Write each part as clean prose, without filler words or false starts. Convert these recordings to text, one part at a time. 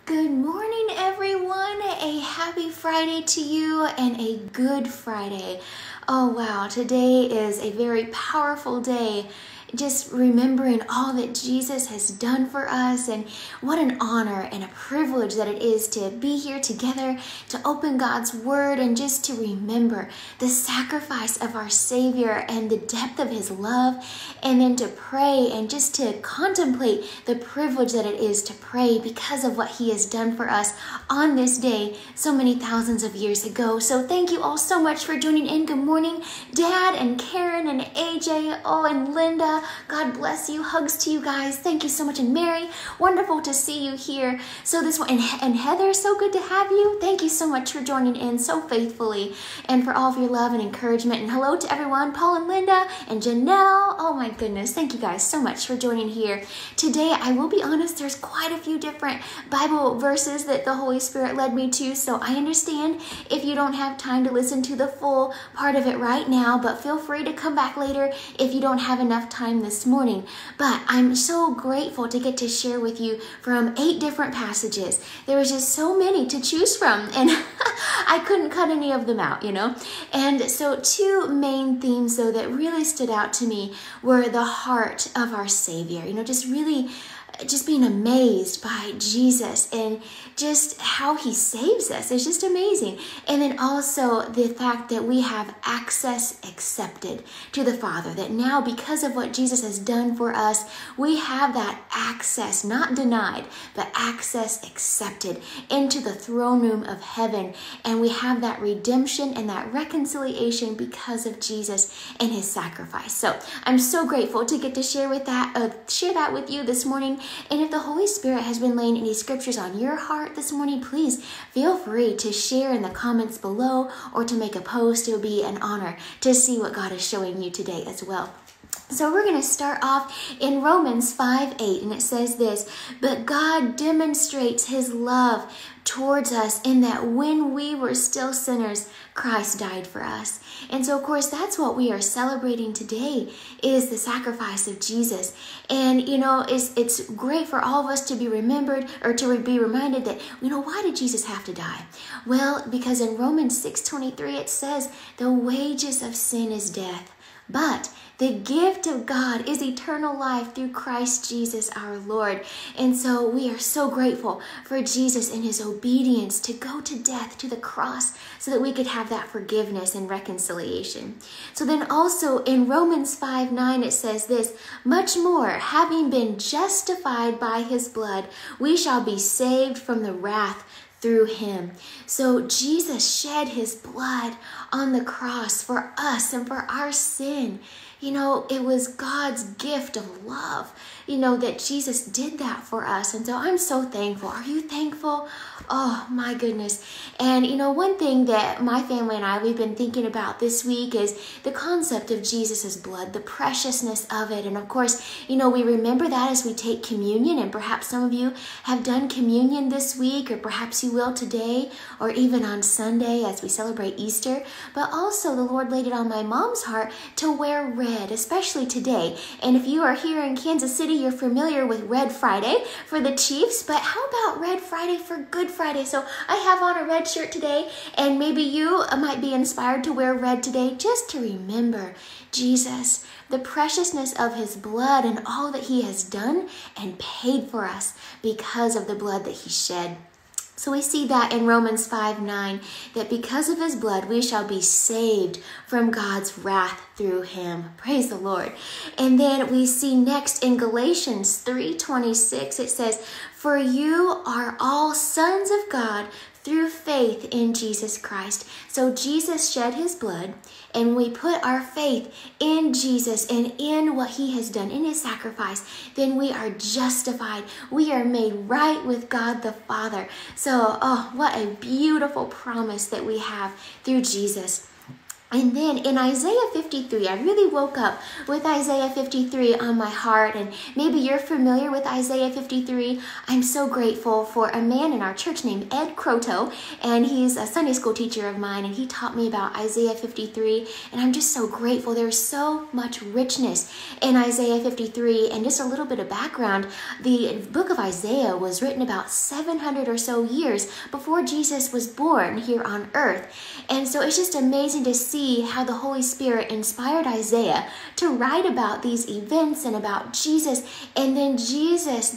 Good morning, everyone. A happy Friday to you and a good Friday. Oh, wow. Today is a very powerful day. Just remembering all that Jesus has done for us, and what an honor and a privilege that it is to be here together to open God's Word and just to remember the sacrifice of our Savior and the depth of His love, and then to pray and just to contemplate the privilege that it is to pray because of what He has done for us on this day so many thousands of years ago. So thank you all so much for joining in. Good morning, Dad and Karen and AJ, and Linda. God bless you. Hugs to you guys. Thank you so much. And Mary, wonderful to see you here. So this one, and Heather, so good to have you. Thank you so much for joining in so faithfully and for all of your love and encouragement. And hello to everyone, Paul and Linda and Janelle. Oh my goodness. Thank you guys so much for joining here. Today, I will be honest, there's quite a few different Bible verses that the Holy Spirit led me to. So I understand if you don't have time to listen to the full part of it right now, but feel free to come back later if you don't have enough time this morning. But I'm so grateful to get to share with you from 8 different passages. There was just so many to choose from, and I couldn't cut any of them out, And so 2 main themes, though, that really stood out to me were the heart of our Savior, just being amazed by Jesus and just how He saves us. It's just amazing. And then also the fact that we have access accepted to the Father, that now because of what Jesus has done for us, we have that access, not denied, but access accepted into the throne room of heaven. And we have that redemption and that reconciliation because of Jesus and His sacrifice. So I'm so grateful to get to share that with you this morning. And if the Holy Spirit has been laying any scriptures on your heart this morning, please feel free to share in the comments below or to make a post. It will be an honor to see what God is showing you today as well. So we're going to start off in Romans 5:8, and it says this: "But God demonstrates His love towards us in that when we were still sinners, Christ died for us." And so, of course, that's what we are celebrating today, is the sacrifice of Jesus. And, it's great for all of us to be remembered, or to be reminded that, why did Jesus have to die? Well, because in Romans 6:23, it says, "The wages of sin is death, but the gift of God is eternal life through Christ Jesus our Lord." And so we are so grateful for Jesus and His obedience to go to death, to the cross, so that we could have that forgiveness and reconciliation. So then also in Romans 5:9, it says this: "Much more, having been justified by His blood, we shall be saved from the wrath through Him." So Jesus shed His blood on the cross for us and for our sin. It was God's gift of love, that Jesus did that for us. And so I'm so thankful. Are you thankful? Oh, my goodness. And, one thing that my family and I, we've been thinking about this week is the concept of Jesus's blood, the preciousness of it. And of course, we remember that as we take communion, and perhaps some of you have done communion this week, or perhaps you will today, or even on Sunday as we celebrate Easter. But also the Lord laid it on my mom's heart to wear red, especially today. And if you are here in Kansas City, you're familiar with Red Friday for the Chiefs, but how about Red Friday for Good Friday? So I have on a red shirt today, and maybe you might be inspired to wear red today just to remember Jesus, the preciousness of His blood and all that He has done and paid for us because of the blood that He shed. So we see that in Romans 5:9, that because of His blood, we shall be saved from God's wrath through Him. Praise the Lord. And then we see next in Galatians 3:26, it says, "For you are all sons of God through faith in Jesus Christ." So Jesus shed His blood, and we put our faith in Jesus and in what He has done, in His sacrifice, then we are justified. We are made right with God the Father. So, what a beautiful promise that we have through Jesus. And then in Isaiah 53, I really woke up with Isaiah 53 on my heart. And maybe you're familiar with Isaiah 53. I'm so grateful for a man in our church named Ed Croto. And he's a Sunday school teacher of mine. And he taught me about Isaiah 53. And I'm just so grateful. There's so much richness in Isaiah 53. And just a little bit of background. The book of Isaiah was written about 700 or so years before Jesus was born here on earth. And so it's just amazing to see how the Holy Spirit inspired Isaiah to write about these events and about Jesus. And then Jesus,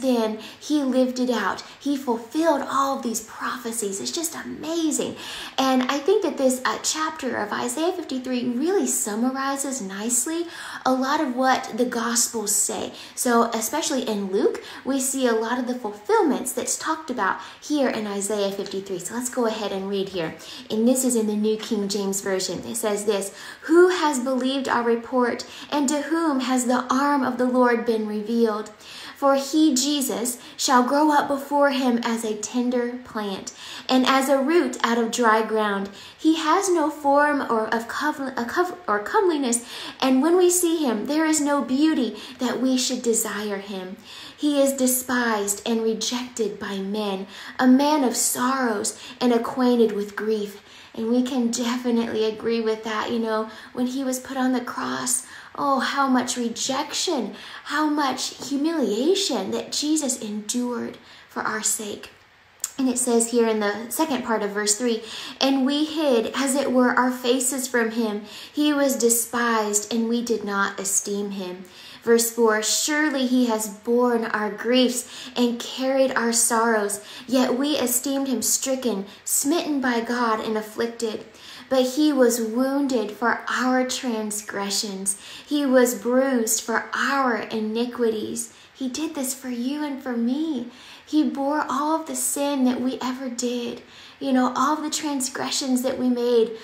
he lived it out. He fulfilled all of these prophecies. It's just amazing. And I think that this chapter of Isaiah 53 really summarizes nicely a lot of what the Gospels say. So especially in Luke, we see a lot of the fulfillments that's talked about here in Isaiah 53. So let's go ahead and read here. And this is in the New King James Version. It says this, "Who has believed our report, and to whom has the arm of the Lord been revealed? For he, Jesus, shall grow up before him as a tender plant, and as a root out of dry ground. He has no form or comeliness, and when we see him, there is no beauty that we should desire him. He is despised and rejected by men, a man of sorrows and acquainted with grief." And we can definitely agree with that. When he was put on the cross, oh, how much rejection, how much humiliation that Jesus endured for our sake. And it says here in the second part of verse 3, "And we hid, as it were, our faces from him. He was despised, and we did not esteem him." Verse 4, "Surely he has borne our griefs and carried our sorrows, yet we esteemed him stricken, smitten by God, and afflicted. But he was wounded for our transgressions. He was bruised for our iniquities." He did this for you and for me. He bore all of the sin that we ever did. All of the transgressions that we made,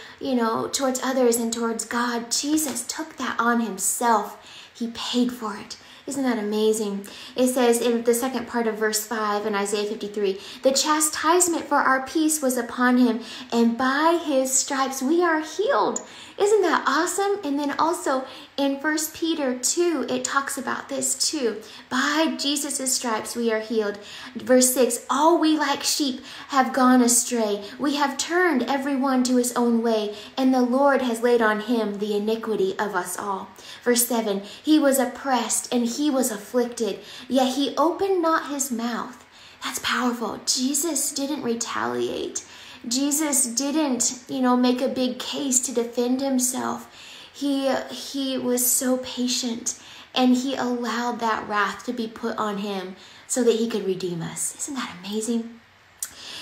towards others and towards God. Jesus took that on himself. He paid for it. Isn't that amazing? It says in the second part of verse 5 in Isaiah 53, "The chastisement for our peace was upon him, and by his stripes we are healed." Isn't that awesome? And then also in 1 Peter 2, it talks about this too. By Jesus' stripes we are healed. Verse 6, "All we like sheep have gone astray. We have turned every one to his own way, and the Lord has laid on him the iniquity of us all." Verse 7, "He was oppressed and he was afflicted, yet he opened not his mouth." That's powerful. Jesus didn't retaliate. Jesus didn't, make a big case to defend himself. He was so patient, and he allowed that wrath to be put on him so that he could redeem us. Isn't that amazing?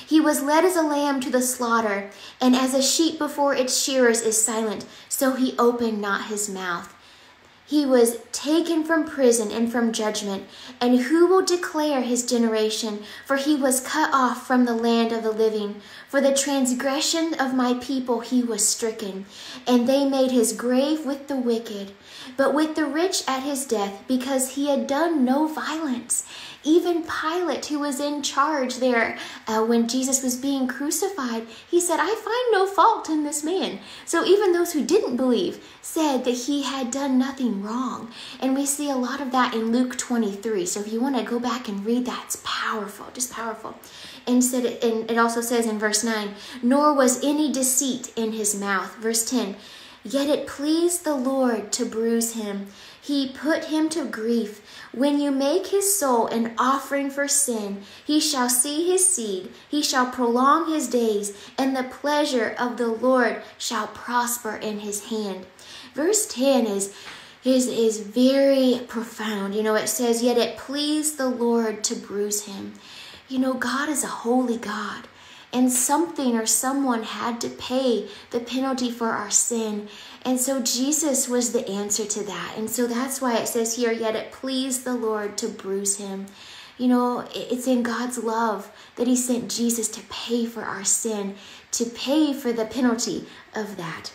"He was led as a lamb to the slaughter, and as a sheep before its shearers is silent, so he opened not his mouth. He was taken from prison and from judgment, and who will declare his generation? For he was cut off from the land of the living. For the transgression of my people he was stricken, and they made his grave with the wicked, but with the rich at his death, because he had done no violence." Even Pilate, who was in charge there when Jesus was being crucified, he said, "I find no fault in this man." So even those who didn't believe said that he had done nothing wrong. And we see a lot of that in Luke 23. So if you want to go back and read that, it's powerful, just powerful. And it also says in verse 9, "Nor was any deceit in his mouth." Verse 10, "Yet it pleased the Lord to bruise him. He put him to grief. When you make his soul an offering for sin, he shall see his seed. He shall prolong his days, and the pleasure of the Lord shall prosper in his hand." Verse 10 is very profound. It says, "Yet it pleased the Lord to bruise him." God is a holy God. And something or someone had to pay the penalty for our sin. And so Jesus was the answer to that. And so that's why it says here, "Yet it pleased the Lord to bruise him." It's in God's love that he sent Jesus to pay for our sin, to pay for the penalty of that.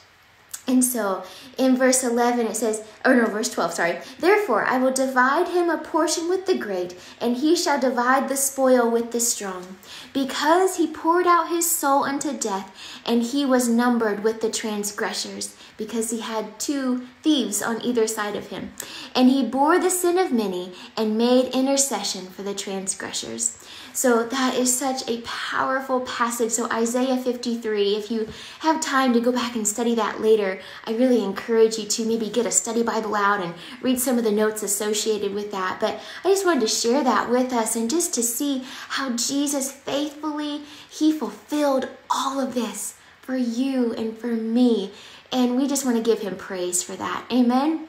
And so in verse 11 it says, or no, verse 12, sorry. Therefore I will divide him a portion with the great, and he shall divide the spoil with the strong. Because he poured out his soul unto death, and he was numbered with the transgressors, because he had 2 thieves on either side of him. And he bore the sin of many, and made intercession for the transgressors. So that is such a powerful passage. So Isaiah 53, if you have time to go back and study that later, I really encourage you to maybe get a study Bible out and read some of the notes associated with that. But I just wanted to share that with us, and just to see how Jesus faithfully, he fulfilled all of this for you and for me. And we just want to give him praise for that. Amen.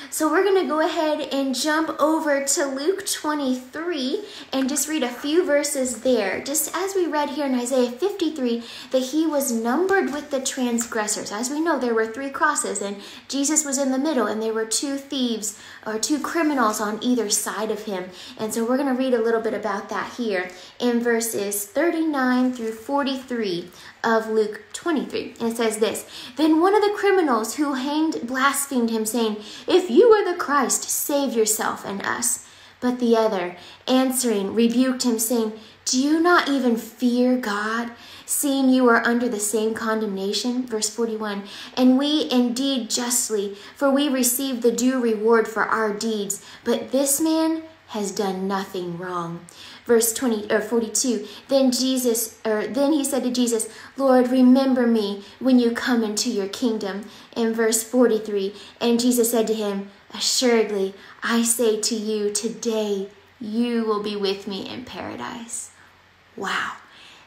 So we're going to go ahead and jump over to Luke 23 and just read a few verses there. Just as we read here in Isaiah 53, that he was numbered with the transgressors. As we know, there were 3 crosses, and Jesus was in the middle, and there were 2 thieves or 2 criminals on either side of him. And so we're going to read a little bit about that here in verses 39 through 43 of Luke 23. And it says this: Then one of the criminals who hanged blasphemed him, saying, If you are the Christ, save yourself and us. But the other, answering, rebuked him, saying, Do you not even fear God, seeing you are under the same condemnation? Verse 41, And we indeed justly, for we receive the due reward for our deeds, but this man has done nothing wrong. Verse 42, Then he said to Jesus, Lord, remember me when you come into your kingdom. In verse 43, and Jesus said to him, Assuredly, I say to you, today you will be with me in paradise. Wow.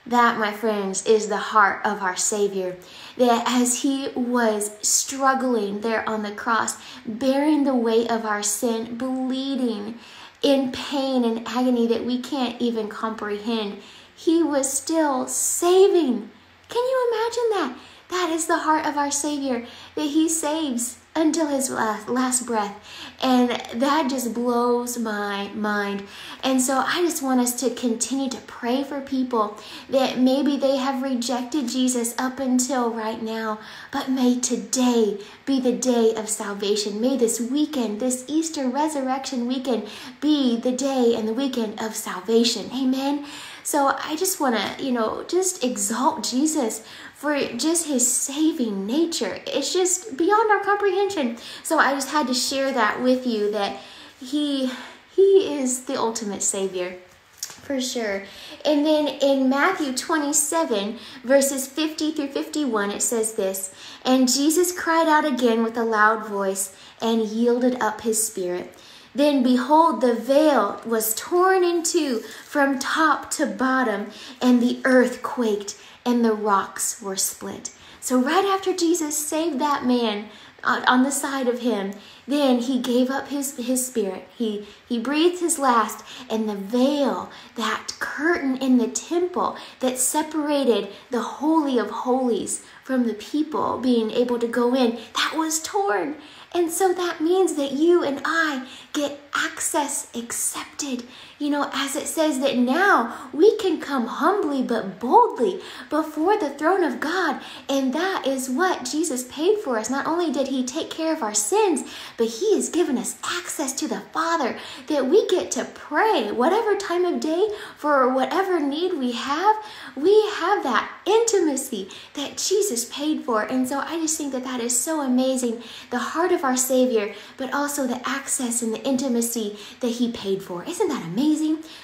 That, my friends, is the heart of our Savior. That as he was struggling there on the cross, bearing the weight of our sin, bleeding, in pain and agony that we can't even comprehend, he was still saving. Can you imagine that? That is the heart of our Savior, that he saves until his last breath. And that just blows my mind. And so I just want us to continue to pray for people that maybe they have rejected Jesus up until right now, but may today be the day of salvation. May this weekend, this Easter resurrection weekend, be the day and the weekend of salvation. Amen. So I just want to, just exalt Jesus for just his saving nature. It's just beyond our comprehension. So I just had to share that with you, that he is the ultimate Savior, for sure. And then in Matthew 27, verses 50 through 51, it says this: And Jesus cried out again with a loud voice and yielded up his spirit. Then behold, the veil was torn in two from top to bottom, and the earth quaked, and the rocks were split. So right after Jesus saved that man on the side of him, then he gave up his spirit. He breathed his last, and the veil, that curtain in the temple that separated the Holy of Holies from the people being able to go in, that was torn. And so that means that you and I get access accepted. As it says that now we can come humbly but boldly before the throne of God. And that is what Jesus paid for us. Not only did he take care of our sins, but he has given us access to the Father, that we get to pray whatever time of day for whatever need we have. We have that intimacy that Jesus paid for. And so I just think that that is so amazing. The heart of our Savior, but also the access and the intimacy that he paid for. Isn't that amazing?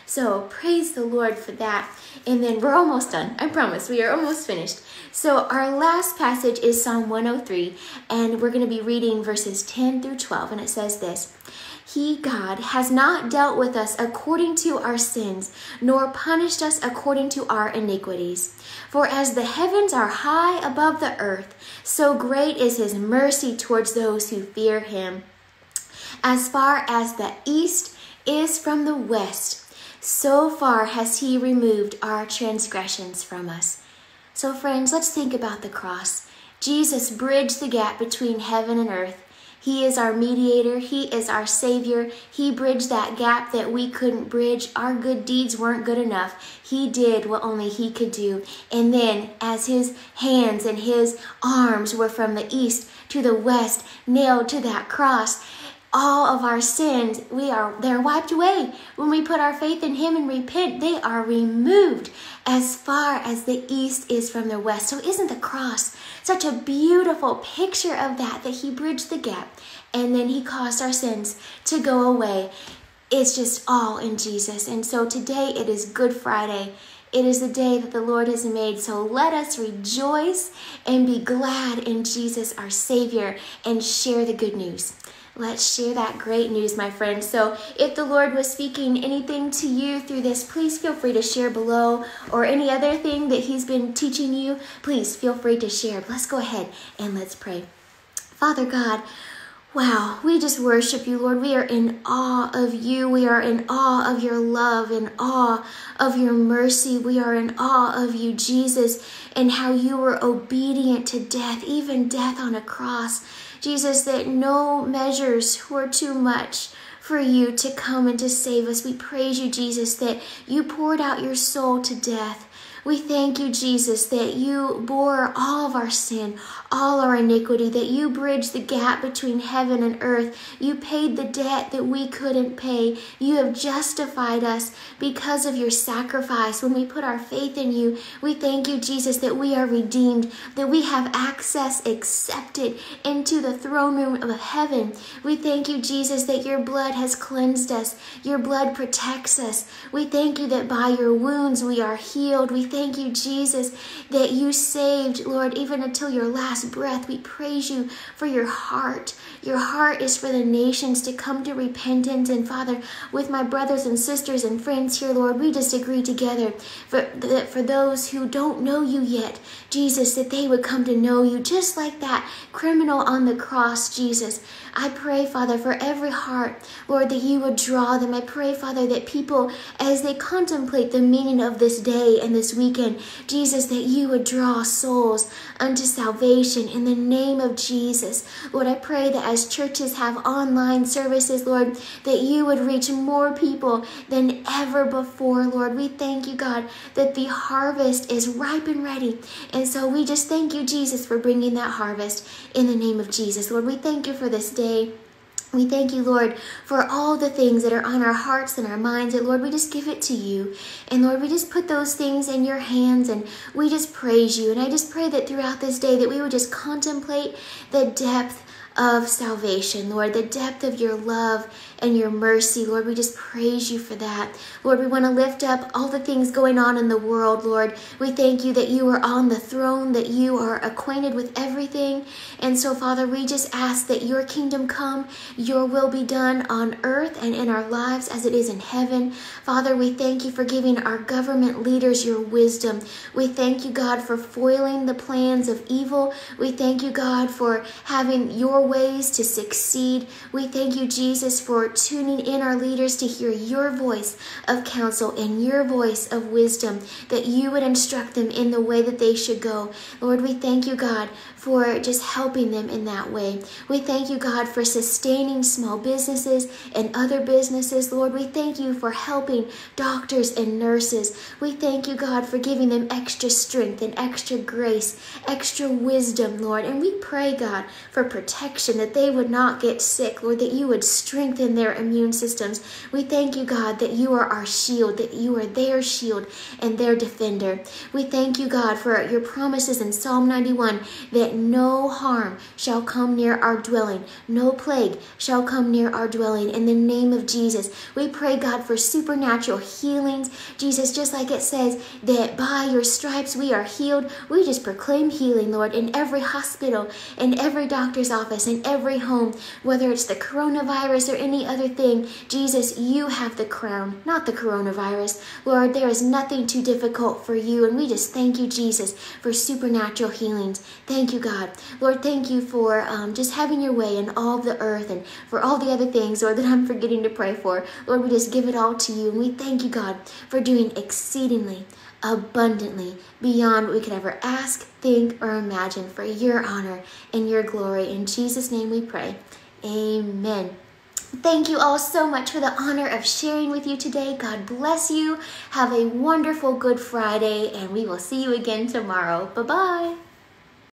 So praise the Lord for that. And then we're almost done. I promise we are almost finished. So our last passage is Psalm 103, and we're going to be reading verses 10 through 12. And it says this: He, God, has not dealt with us according to our sins, nor punished us according to our iniquities. For as the heavens are high above the earth, so great is his mercy towards those who fear him. As far as the east is from the west, so far has he removed our transgressions from us. So friends, let's think about the cross. Jesus bridged the gap between heaven and earth. He is our mediator. He is our Savior. He bridged that gap that we couldn't bridge. Our good deeds weren't good enough. He did what only He could do. And then as His hands and His arms were from the east to the west, nailed to that cross, all of our sins, they're wiped away. When we put our faith in Him and repent, they are removed as far as the east is from the west. So isn't the cross such a beautiful picture of that He bridged the gap and then He caused our sins to go away? It's just all in Jesus. And so today it is Good Friday. It is the day that the Lord has made. So let us rejoice and be glad in Jesus, our Savior, and share the good news. Let's share that great news, my friends. So if the Lord was speaking anything to you through this, please feel free to share below, or any other thing that He's been teaching you, please feel free to share. Let's go ahead and let's pray. Father God, wow, we just worship You, Lord. We are in awe of You. We are in awe of Your love, in awe of Your mercy. We are in awe of You, Jesus, and how You were obedient to death, even death on a cross. Jesus, that no measures were too much for You to come and to save us. We praise You, Jesus, that You poured out Your soul to death. We thank You, Jesus, that You bore all of our sin, all our iniquity, that You bridged the gap between heaven and earth. You paid the debt that we couldn't pay. You have justified us because of Your sacrifice. When we put our faith in You, we thank You, Jesus, that we are redeemed, that we have access accepted into the throne room of heaven. We thank You, Jesus, that Your blood has cleansed us. Your blood protects us. We thank You that by Your wounds we are healed. We thank You, Jesus, that You saved, Lord, even until your last breath. We praise You for Your heart. Your heart is for the nations to come to repentance. And Father, with my brothers and sisters and friends here, Lord, we just agree together for those who don't know You yet, Jesus, that they would come to know You just like that criminal on the cross, Jesus. I pray, Father, for every heart, Lord, that You would draw them. I pray, Father, that people, as they contemplate the meaning of this day and this weekend, Jesus, that You would draw souls unto salvation in the name of Jesus. Lord, I pray that as churches have online services, Lord, that You would reach more people than ever before, Lord. We thank You, God, that the harvest is ripe and ready. And so we just thank You, Jesus, for bringing that harvest in the name of Jesus. Lord, we thank You for this day. We thank You, Lord, for all the things that are on our hearts and our minds. And Lord, we just give it to You. And Lord, we just put those things in Your hands and we just praise You. And I just pray that throughout this day that we would just contemplate the depth of salvation, Lord, the depth of Your love and Your mercy. Lord, we just praise You for that. Lord, we want to lift up all the things going on in the world, Lord. We thank You that You are on the throne, that You are acquainted with everything. And so, Father, we just ask that Your kingdom come, Your will be done on earth and in our lives as it is in heaven. Father, we thank You for giving our government leaders Your wisdom. We thank You, God, for foiling the plans of evil. We thank You, God, for having Your ways to succeed. We thank You, Jesus, for tuning in our leaders to hear Your voice of counsel and Your voice of wisdom, that You would instruct them in the way that they should go. Lord, we thank You, God, for just helping them in that way. We thank You, God, for sustaining small businesses and other businesses. Lord, we thank You for helping doctors and nurses. We thank You, God, for giving them extra strength and extra grace, extra wisdom, Lord. And we pray, God, for protection, that they would not get sick, Lord, that You would strengthen their immune systems. We thank You, God, that You are our shield, that You are their shield and their defender. We thank You, God, for Your promises in Psalm 91, that no harm shall come near our dwelling, no plague shall come near our dwelling. In the name of Jesus, we pray, God, for supernatural healings. Jesus, just like it says that by Your stripes we are healed, we just proclaim healing, Lord, in every hospital, in every doctor's office, in every home, whether it's the coronavirus or any other thing. Jesus, You have the crown, not the coronavirus. Lord, there is nothing too difficult for You, and we just thank You, Jesus, for supernatural healings. Thank You, God. Lord, thank You for just having Your way in all the earth, and for all the other things, Lord, that I'm forgetting to pray for. Lord, we just give it all to You, and we thank You, God, for doing exceedingly, abundantly, beyond what we could ever ask, think, or imagine, for Your honor and Your glory. In Jesus' name we pray. Amen. Thank you all so much for the honor of sharing with you today. God bless you. Have a wonderful Good Friday, and we will see you again tomorrow. Bye-bye.